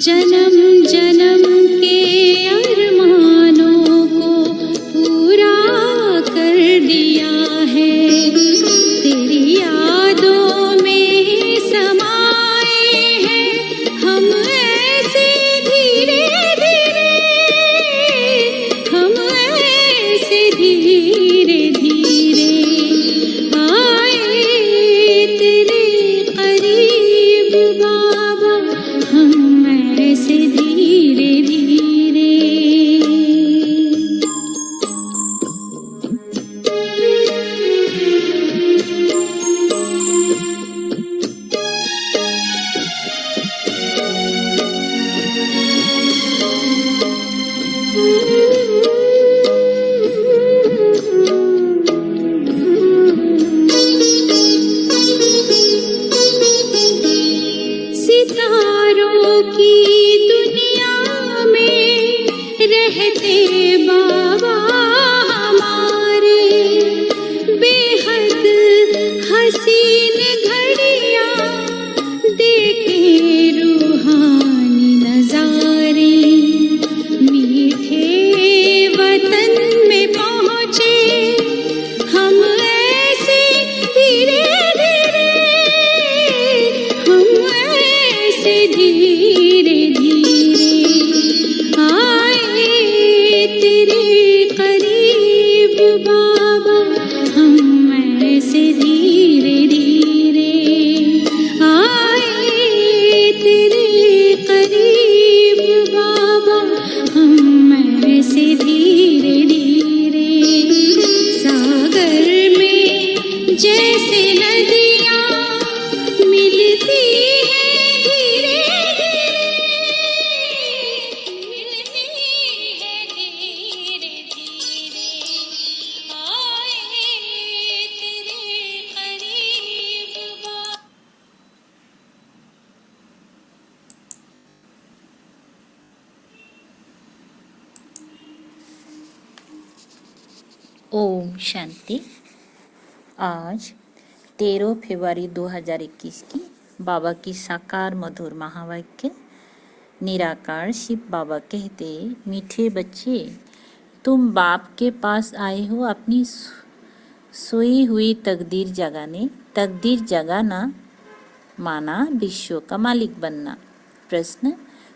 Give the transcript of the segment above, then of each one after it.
जन्म जन्म के अरमानों को पूरा कर दिया है। तेरी यादों में समाए हैं हम ऐसे धीरे धीरे, हम ऐसे धीरे धीरे आए तेरे करीब बाबा, हम ऐसे धीरे धीरे। सितारों की दुनिया में रहते बाबा हमारे, बेहद हसीन घड़ियां देखे रूहानी नजारे। मीठे वतन में पहुँचे हम ऐसे धीरे धीरे, हम ऐसे धीरे धीरे आए तेरे करीब बाबा, हम ऐसे धीरे धीरे आए तेरे करीब बाबा, हम ऐसे धीरे धीरे। सागर में जैसे नदियाँ मिलती हैं धीरे धीरे, मिलती हैं धीरे धीरे आए तेरे करीब बाबा। ओम शांति। आज 13 फरवरी 2021 की बाबा की साकार मधुर महावाक्य। निराकार शिव बाबा कहते, मीठे बच्चे, तुम बाप के पास आए हो अपनी सोई हुई तकदीर जगाने। तकदीर जगाना माना विश्व का मालिक बनना। प्रश्न,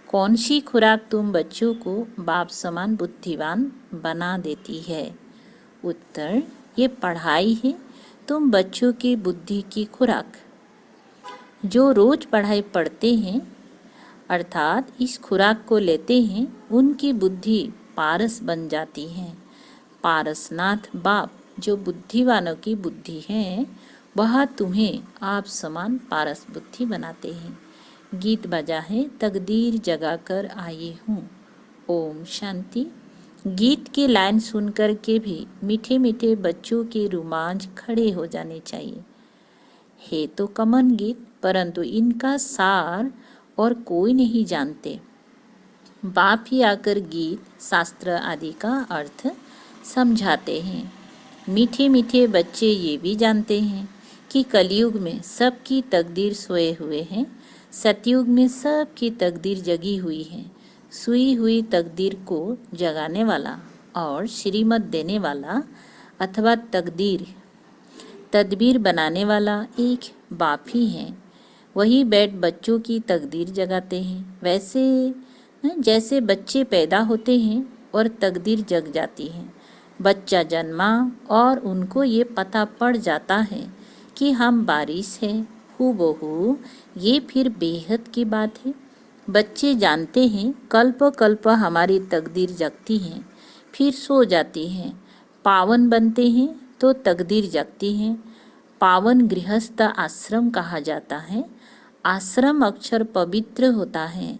कौन सी खुराक तुम बच्चों को बाप समान बुद्धिवान बना देती है? उत्तर, ये पढ़ाई है तुम बच्चों की बुद्धि की खुराक। जो रोज पढ़ाई पढ़ते हैं अर्थात इस खुराक को लेते हैं, उनकी बुद्धि पारस बन जाती है। पारसनाथ बाप जो बुद्धिवानों की बुद्धि है, वह तुम्हें आप समान पारस बुद्धि बनाते हैं। गीत बजा है, तकदीर जगा कर आई हूँ। ओम शांति। गीत की लाइन सुनकर के भी मीठे मीठे बच्चों के रोमांच खड़े हो जाने चाहिए। है तो कॉमन गीत, परंतु इनका सार और कोई नहीं जानते। बाप ही आकर गीत शास्त्र आदि का अर्थ समझाते हैं। मीठे मीठे बच्चे ये भी जानते हैं कि कलयुग में सबकी तकदीर सोए हुए हैं, सतयुग में सबकी तकदीर जगी हुई है। सोई हुई तकदीर को जगाने वाला और श्रीमत देने वाला अथवा तदबीर बनाने वाला एक बाप ही है। वही बैठ बच्चों की तकदीर जगाते हैं। वैसे जैसे बच्चे पैदा होते हैं और तकदीर जग जाती है। बच्चा जन्मा और उनको ये पता पड़ जाता है कि हम बारिश है हूबहू, ये फिर बेहद की बात है। बच्चे जानते हैं कल्प कल्प हमारी तकदीर जगती है, फिर सो जाती है। पावन बनते हैं तो तकदीर जगती है। पावन गृहस्थ आश्रम कहा जाता है। आश्रम अक्षर पवित्र होता है।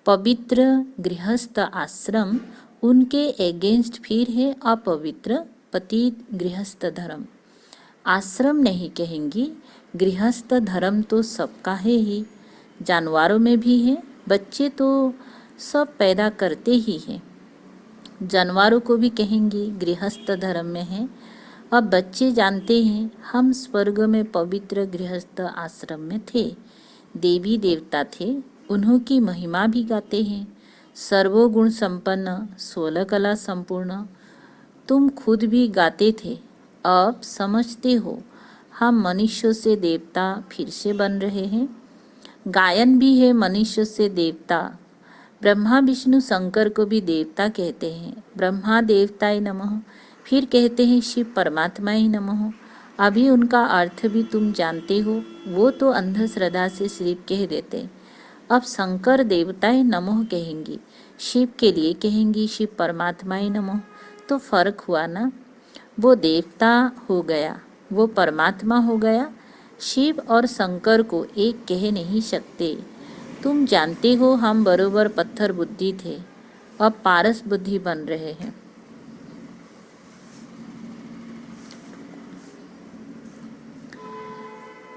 पवित्र गृहस्थ आश्रम उनके एगेंस्ट फिर है अपवित्र पतित गृहस्थ धर्म। आश्रम नहीं कहेंगी, गृहस्थ धर्म तो सबका है ही, जानवरों में भी है। बच्चे तो सब पैदा करते ही हैं। जानवरों को भी कहेंगे गृहस्थ धर्म में है। अब बच्चे जानते हैं हम स्वर्ग में पवित्र गृहस्थ आश्रम में थे, देवी देवता थे, उन्हों की महिमा भी गाते हैं। सर्वगुण संपन्न, 16 कला संपूर्ण, तुम खुद भी गाते थे, अब समझते हो हम मनुष्यों से देवता फिर से बन रहे हैं। गायन भी है मनुष्य से देवता। ब्रह्मा विष्णु शंकर को भी देवता कहते हैं। ब्रह्मा देवताय नमः, फिर कहते हैं शिव परमात्माय नमः। अभी उनका अर्थ भी तुम जानते हो, वो तो अंधश्रद्धा से सिर्फ कह देते। अब शंकर देवताय नमः कहेंगी, शिव के लिए कहेंगी शिव परमात्माय नमः। तो फर्क हुआ ना, वो देवता हो गया, वो परमात्मा हो गया। शिव और शंकर को एक कह नहीं सकते। तुम जानते हो हम बरोबर पत्थर बुद्धि थे, अब पारस बुद्धि बन रहे हैं।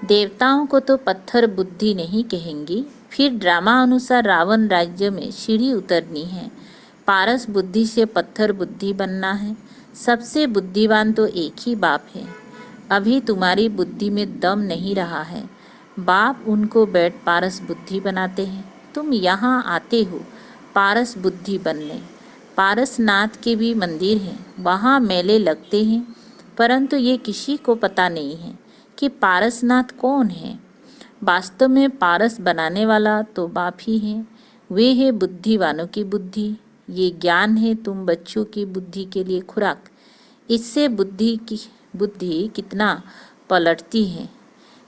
देवताओं को तो पत्थर बुद्धि नहीं कहेंगी। फिर ड्रामा अनुसार रावण राज्य में सीढ़ी उतरनी है, पारस बुद्धि से पत्थर बुद्धि बनना है। सबसे बुद्धिमान तो एक ही बाप है। अभी तुम्हारी बुद्धि में दम नहीं रहा है, बाप उनको बैठ पारस बुद्धि बनाते हैं। तुम यहाँ आते हो पारस बुद्धि बनने। पारसनाथ के भी मंदिर हैं, वहाँ मेले लगते हैं, परंतु ये किसी को पता नहीं है कि पारसनाथ कौन है। वास्तव में पारस बनाने वाला तो बाप ही है। वे है बुद्धिवानों की बुद्धि। ये ज्ञान है तुम बच्चों की बुद्धि के लिए खुराक। इससे बुद्धि कितना पलटती है।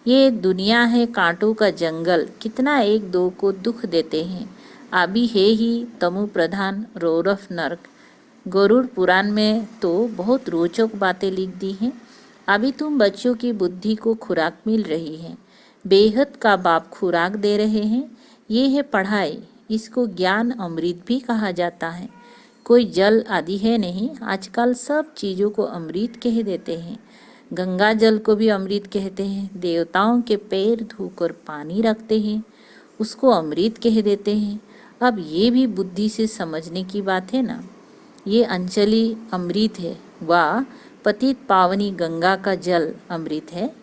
ये दुनिया है कांटों का जंगल, कितना एक दो को दुख देते हैं। अभी है ही तमु प्रधान रौरव नरक। गरुड़ पुराण में तो बहुत रोचक बातें लिख दी हैं। अभी तुम बच्चों की बुद्धि को खुराक मिल रही है, बेहद का बाप खुराक दे रहे हैं। ये है पढ़ाई, इसको ज्ञान अमृत भी कहा जाता है। कोई जल आदि है नहीं, आजकल सब चीज़ों को अमृत कह देते हैं। गंगा जल को भी अमृत कहते हैं। देवताओं के पैर धोकर पानी रखते हैं, उसको अमृत कह देते हैं। अब ये भी बुद्धि से समझने की बात है ना। ये अंजलि अमृत है, वाह पतित पावनी गंगा का जल अमृत है।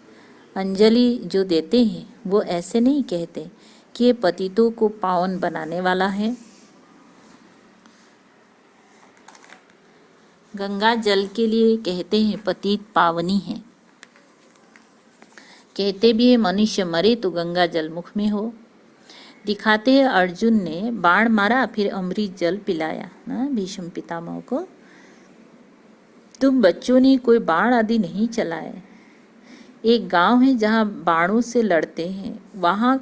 अंजलि जो देते हैं वो ऐसे नहीं कहते कि ये पतितों को पावन बनाने वाला है। गंगा जल के लिए कहते हैं पतित पावनी है। कहते भी है मनुष्य मरे तो गंगा जल मुख में हो। दिखाते हैं अर्जुन ने बाण मारा फिर अमृत जल पिलाया ना भीष्म पितामह को। तुम बच्चों ने कोई बाण आदि नहीं चलाए। एक गांव है जहाँ बाणों से लड़ते हैं, वहाँ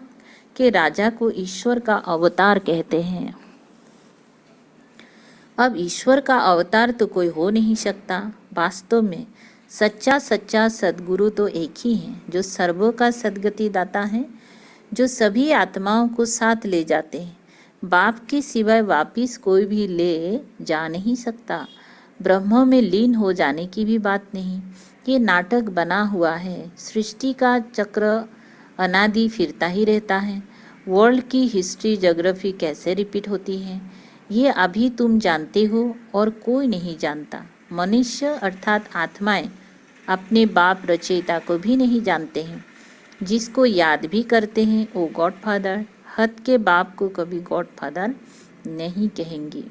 के राजा को ईश्वर का अवतार कहते हैं। अब ईश्वर का अवतार तो कोई हो नहीं सकता। वास्तव में सच्चा सद्गुरु तो एक ही है, जो सर्वों का सद्गति दाता है, जो सभी आत्माओं को साथ ले जाते हैं। बाप के सिवाय वापिस कोई भी ले जा नहीं सकता। ब्रह्म में लीन हो जाने की भी बात नहीं। ये नाटक बना हुआ है। सृष्टि का चक्र अनादि फिरता ही रहता है। वर्ल्ड की हिस्ट्री ज्योग्राफी कैसे रिपीट होती है, ये अभी तुम जानते हो और कोई नहीं जानता। मनुष्य अर्थात आत्माएं अपने बाप रचयिता को भी नहीं जानते हैं। जिसको याद भी करते हैं वो गॉडफादर। हद के बाप को कभी गॉडफादर नहीं कहेंगे।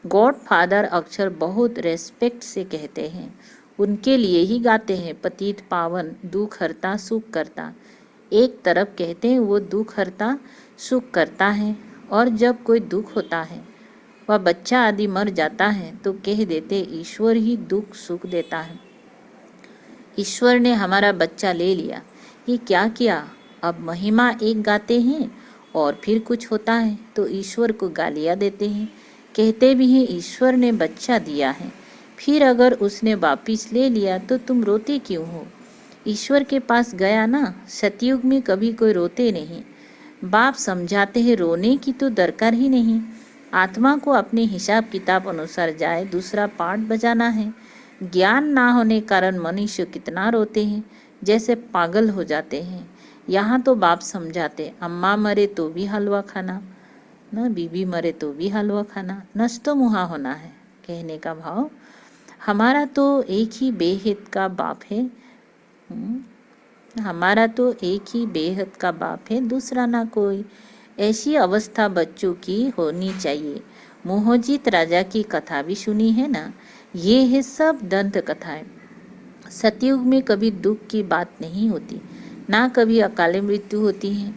गॉडफादर अक्षर बहुत रेस्पेक्ट से कहते हैं, उनके लिए ही गाते हैं। पतित पावन, दुख हरता, सुख करता। एक तरफ कहते हैं वो दुख हरता सुख करता है, और जब कोई दुख होता है वह बच्चा आदि मर जाता है तो कह देते ईश्वर ही दुख सुख देता है। ईश्वर ने हमारा बच्चा ले लिया, ये क्या किया। अब महिमा एक गाते हैं और फिर कुछ होता है तो ईश्वर को गालियाँ देते हैं। कहते भी हैं ईश्वर ने बच्चा दिया है, फिर अगर उसने वापिस ले लिया तो तुम रोते क्यों हो। ईश्वर के पास गया ना। सतयुग में कभी कोई रोते नहीं। बाप समझाते हैं रोने की तो दरकार ही नहीं। आत्मा को अपने हिसाब किताब अनुसार जाए, दूसरा पार्ट बजाना है। ज्ञान ना होने कारण मनुष्य कितना रोते हैं, जैसे पागल हो जाते हैं। यहाँ तो बाप समझाते अम्मा मरे तो भी हलवा खाना, न बीबी मरे तो भी हलवा खाना, नस तो मुहा होना है। कहने का भाव हमारा तो एक ही बेहद का बाप है। हमारा तो एक ही बेहद का बाप है, दूसरा ना कोई। ऐसी अवस्था बच्चों की होनी चाहिए। मोहजित राजा की कथा भी सुनी है ना, ये है सब दंत कथाएं। सतयुग में कभी दुख की बात नहीं होती, ना कभी अकाले मृत्यु होती है।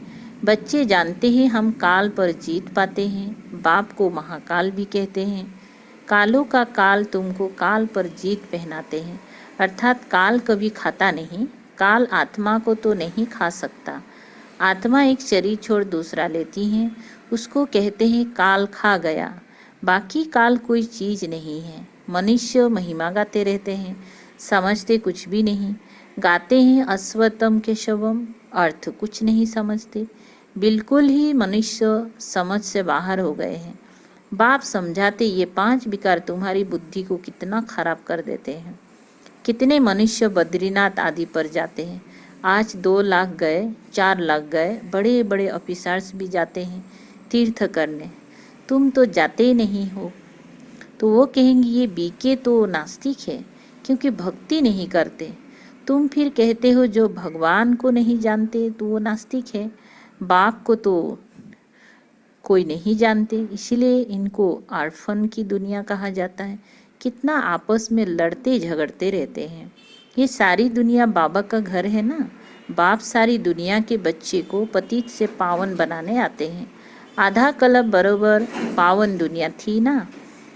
बच्चे जानते हैं हम काल पर जीत पाते हैं। बाप को महाकाल भी कहते हैं। कालों का काल तुमको काल पर जीत पहनाते हैं, अर्थात काल कभी खाता नहीं। काल आत्मा को तो नहीं खा सकता। आत्मा एक शरीर छोड़ दूसरा लेती है, उसको कहते हैं काल खा गया। बाकी काल कोई चीज नहीं है। मनुष्य महिमा गाते रहते हैं, समझते कुछ भी नहीं। गाते हैं अश्वत्थम केशवम, अर्थ कुछ नहीं समझते। बिल्कुल ही मनुष्य समझ से बाहर हो गए हैं। बाप समझाते ये 5 विकार तुम्हारी बुद्धि को कितना खराब कर देते हैं। कितने मनुष्य बद्रीनाथ आदि पर जाते हैं। आज 2 लाख गए, 4 लाख गए, बड़े बड़े ऑफिसर्स भी जाते हैं तीर्थ करने। तुम तो जाते ही नहीं हो। तो वो कहेंगे ये बीके तो नास्तिक है, क्योंकि भक्ति नहीं करते। तुम फिर कहते हो जो भगवान को नहीं जानते तो वो नास्तिक है। बाप को तो कोई नहीं जानते, इसलिए इनको आर्फन की दुनिया कहा जाता है। कितना आपस में लड़ते झगड़ते रहते हैं। ये सारी दुनिया बाबा का घर है ना। बाप सारी दुनिया के बच्चे को पतित से पावन बनाने आते हैं। आधा कल्प बरोबर पावन दुनिया थी ना।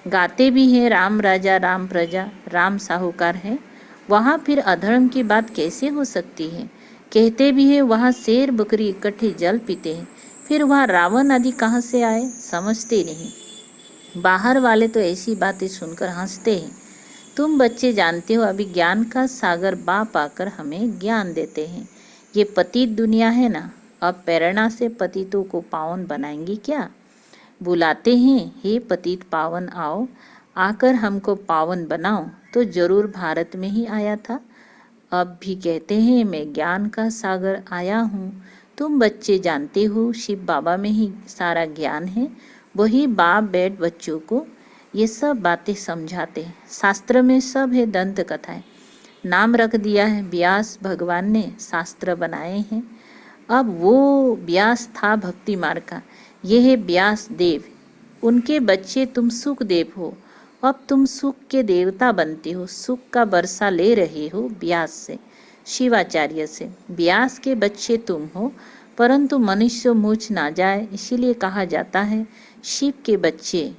गाते भी हैं राम राजा राम प्रजा, राम साहूकार है। वहाँ फिर अधर्म की बात कैसे हो सकती है। कहते भी हैं वहाँ शेर बकरी इकट्ठे जल पीते हैं, फिर वहाँ रावण आदि कहाँ से आए, समझते नहीं। बाहर वाले तो ऐसी बातें सुनकर हंसते हैं। तुम बच्चे जानते हो अभी ज्ञान का सागर बाप आकर हमें ज्ञान देते हैं। ये पतित दुनिया है ना, अब प्रेरणा से पतितों को पावन बनाएंगी क्या। बुलाते हैं हे पतित पावन आओ, आकर हमको पावन बनाओ। तो जरूर भारत में ही आया था। अब भी कहते हैं मैं ज्ञान का सागर आया हूँ। तुम बच्चे जानते हो शिव बाबा में ही सारा ज्ञान है। वही बाप बैठ बच्चों को ये सब बातें समझाते हैं। शास्त्र में सब है दंत कथाएं। नाम रख दिया है व्यास भगवान ने, शास्त्र बनाए हैं। अब वो व्यास था भक्ति मार्ग का, ये है व्यास देव। उनके बच्चे तुम सुख देव हो। अब तुम सुख के देवता बनते हो, सुख का बरसा ले रहे हो व्यास से, शिवाचार्य से। व्यास के बच्चे तुम हो, परंतु मनुष्य मूझ ना जाए इसीलिए कहा जाता है शिव के बच्चे।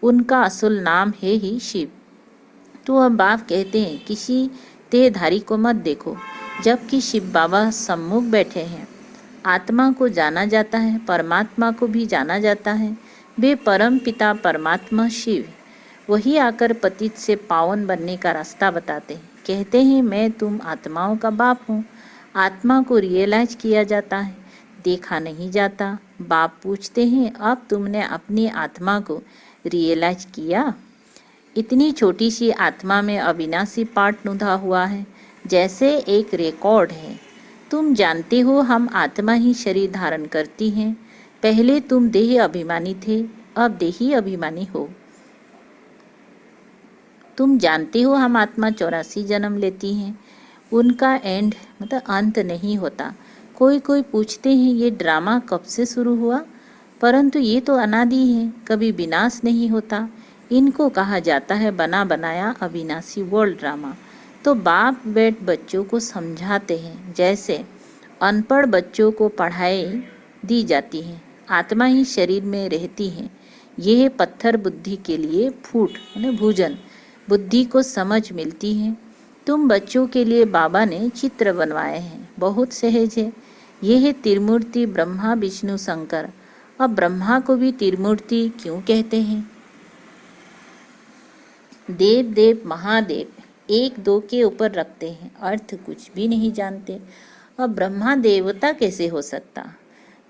उनका असल नाम है ही शिव। तो अब बाप कहते हैं किसी देहधारी को मत देखो, जबकि शिव बाबा सम्मुख बैठे हैं। आत्मा को जाना जाता है, परमात्मा को भी जाना जाता है। वे परम पिता परमात्मा शिव, वही आकर पतित से पावन बनने का रास्ता बताते हैं। कहते हैं मैं तुम आत्माओं का बाप हूँ। आत्मा को रियलाइज किया जाता है, देखा नहीं जाता। बाप पूछते हैं अब तुमने अपनी आत्मा को रियलाइज किया। इतनी छोटी सी आत्मा में अविनाशी पार्ट नुधा हुआ है, जैसे एक रिकॉर्ड है। तुम जानते हो हम आत्मा ही शरीर धारण करती हैं। पहले तुम देह अभिमानी थे, अब देही अभिमानी हो। तुम जानते हो हम आत्मा 84 जन्म लेती हैं, उनका एंड मतलब अंत नहीं होता। कोई कोई पूछते हैं ये ड्रामा कब से शुरू हुआ, परंतु ये तो अनादि है, कभी विनाश नहीं होता। इनको कहा जाता है बना बनाया अविनाशी वर्ल्ड ड्रामा। तो बाप बैठ बच्चों को समझाते हैं, जैसे अनपढ़ बच्चों को पढ़ाई दी जाती है। आत्मा ही शरीर में रहती है। यह पत्थर बुद्धि के लिए फूट भोजन, बुद्धि को समझ मिलती है। तुम बच्चों के लिए बाबा ने चित्र बनवाए हैं, बहुत सहज है। यह है त्रिमूर्ति ब्रह्मा विष्णु शंकर। अब ब्रह्मा को भी त्रिमूर्ति क्यों कहते हैं। देव देव महादेव एक दो के ऊपर रखते हैं, अर्थ कुछ भी नहीं जानते। अब ब्रह्मा देवता कैसे हो सकता।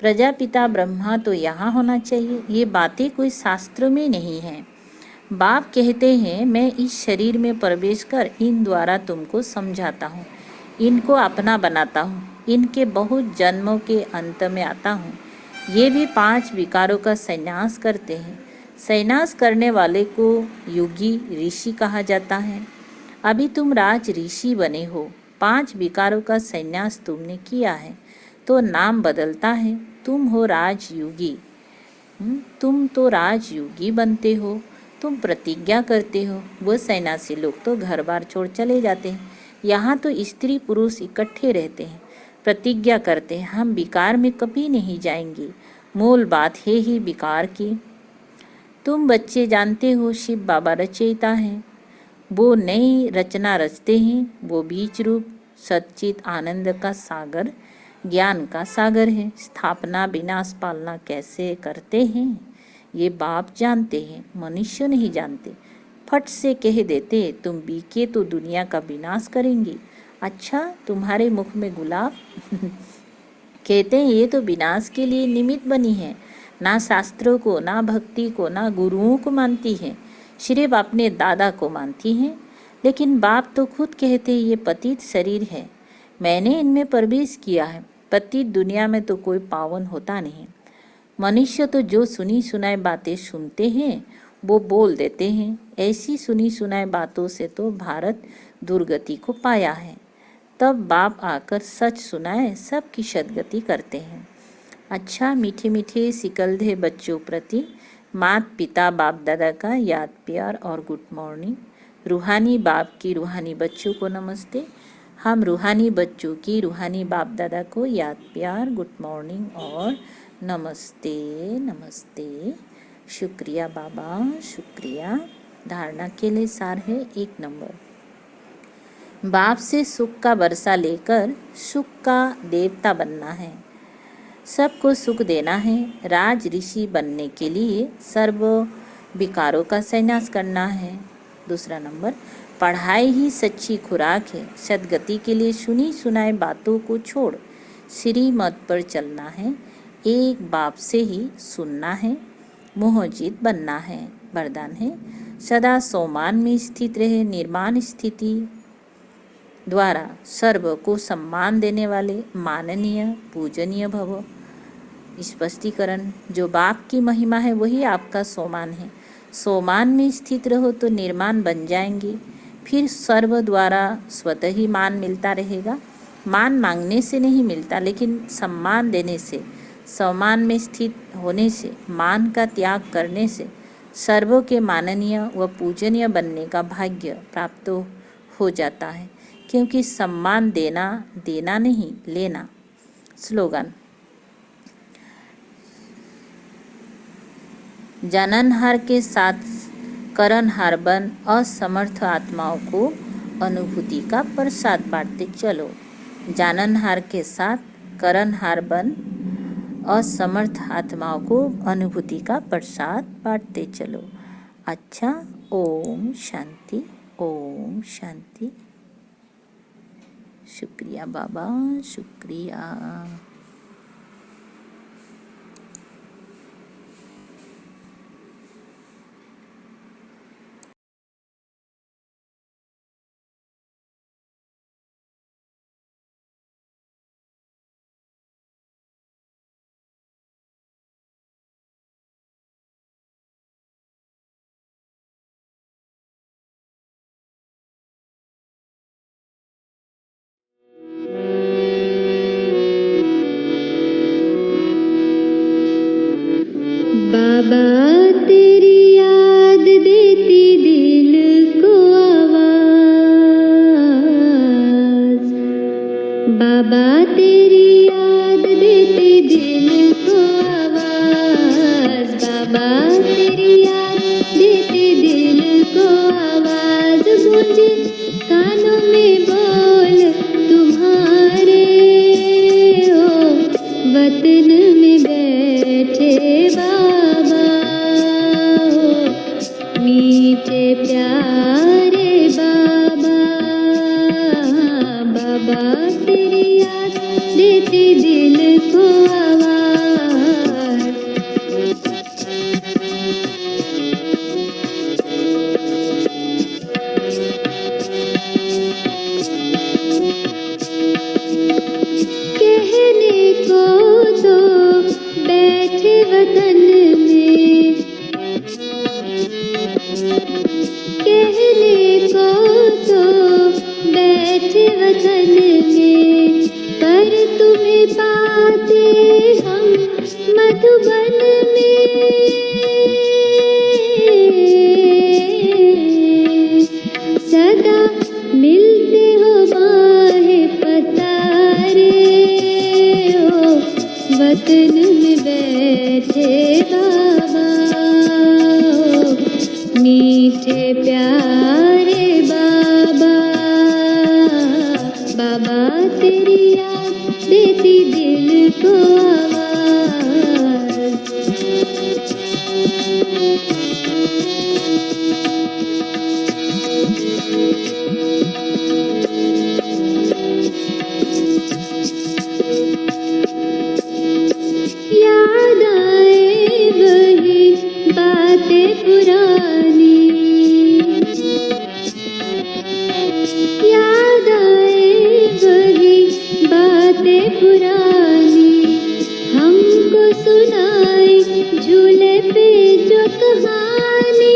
प्रजापिता ब्रह्मा तो यहाँ होना चाहिए। ये बातें कोई शास्त्र में नहीं है। बाप कहते हैं मैं इस शरीर में प्रवेश कर इन द्वारा तुमको समझाता हूँ, इनको अपना बनाता हूँ, इनके बहुत जन्मों के अंत में आता हूँ। ये भी 5 विकारों का संन्यास करते हैं। संन्यास करने वाले को योगी ऋषि कहा जाता है। अभी तुम राज ऋषि बने हो, 5 विकारों का संन्यास तुमने किया है। तो नाम बदलता है। तुम हो राजयोगी, तुम तो राजयोगी बनते हो। तुम प्रतिज्ञा करते हो। वो सन्यासी लोग तो घर बार छोड़ चले जाते हैं। यहाँ तो स्त्री पुरुष इकट्ठे रहते हैं, प्रतिज्ञा करते हैं, हम विकार में कभी नहीं जाएंगे। मूल बात है ही विकार की। तुम बच्चे जानते हो शिव बाबा रचयिता हैं। वो नई रचना रचते हैं। वो बीज रूप सच्चित आनंद का सागर, ज्ञान का सागर है। स्थापना विनाश पालना कैसे करते हैं ये बाप जानते हैं, मनुष्य नहीं जानते। फट से कह देते तुम बीके तो दुनिया का विनाश करेंगे। अच्छा, तुम्हारे मुख में गुलाब कहते हैं ये तो विनाश के लिए निमित्त बनी है। ना शास्त्रों को, ना भक्ति को, ना गुरुओं को मानती है, सिर्फ अपने दादा को मानती हैं। लेकिन बाप तो खुद कहते हैं ये पतित शरीर है, मैंने इनमें प्रवेश किया है। पतित दुनिया में तो कोई पावन होता नहीं। मनुष्य तो जो सुनी सुनाई बातें सुनते हैं वो बोल देते हैं। ऐसी सुनी सुनाई बातों से तो भारत दुर्गति को पाया है। तब बाप आकर सच सुनाए सबकी सद्गति करते हैं। अच्छा, मीठे मीठे सिकलधे बच्चों प्रति माता पिता बाप दादा का याद प्यार और गुड मॉर्निंग। रूहानी बाप की रूहानी बच्चों को नमस्ते। हम रूहानी बच्चों की रूहानी बाप दादा को याद प्यार गुड मॉर्निंग और नमस्ते नमस्ते। शुक्रिया बाबा, शुक्रिया। धारणा के लिए सार है 1 नंबर। बाप से सुख का वर्षा लेकर सुख का देवता बनना है, सबको सुख देना है। राज ऋषि बनने के लिए सर्व विकारों का संन्यास करना है। 2 नंबर, पढ़ाई ही सच्ची खुराक है। सद्गति के लिए सुनी सुनाई बातों को छोड़ श्रीमत पर चलना है। एक बाप से ही सुनना है, मोहजीत बनना है। वरदान है सदा सोमान में स्थित रहे, निर्माण स्थिति द्वारा सर्व को सम्मान देने वाले माननीय पूजनीय भव। स्पष्टीकरण, जो बाप की महिमा है वही आपका सोमान है। सोमान में स्थित रहो तो निर्माण बन जाएंगे, फिर सर्व द्वारा स्वतः ही मान मिलता रहेगा। मान मांगने से नहीं मिलता, लेकिन सम्मान देने से, सम्मान में स्थित होने से, मान का त्याग करने से सर्वों के माननीय व पूजनीय बनने का भाग्य प्राप्त हो जाता है। क्योंकि सम्मान देना, देना नहीं लेना। स्लोगन, जाननहार के साथ करणहार बन असमर्थ आत्माओं को अनुभूति का प्रसाद बांटते चलो। जाननहार के साथ करणहार बन असमर्थ आत्माओं को अनुभूति का प्रसाद बांटते चलो। अच्छा, ओम शांति, ओम शांति। शुक्रिया बाबा, शुक्रिया। बाबा तेरी याद देती दिल को आवाज, बाबा तेरी याद देती दिल को आवाज, बाबा तेरी याद देती दिल को आवाज। मुझे कानों में बोल तुम्हारे हो, वतन में बैठे बाबा हो, मीठे प्यारे बाबा। बाबा तेरी याद देती दिल को आवाज। कहने को तो बैठे वतन में, कहने को तो बैठे वतन में, पर तुम्हें पा आते हम मधुबन में, सदा मिलते हो माहे पसारे हो, वतन में बैठे बाबा हो, मीठे प्यारे बाबा। बाबा तेरी याद देती दिल को आवाज। याद आए वही बातें पुरानी, याद आए वही बातें पुरानी, हमको सुनाई झूले पे जो कहानी।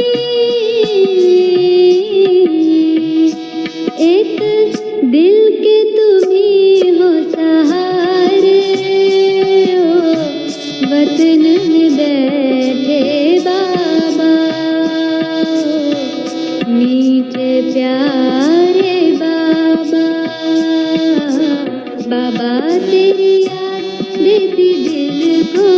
एक दिल के तुम ही हो सहारे हो, वतन में बैठे बाबा हो, मीठे प्यारे बाबा। बाबा तेरी याद देती दिल को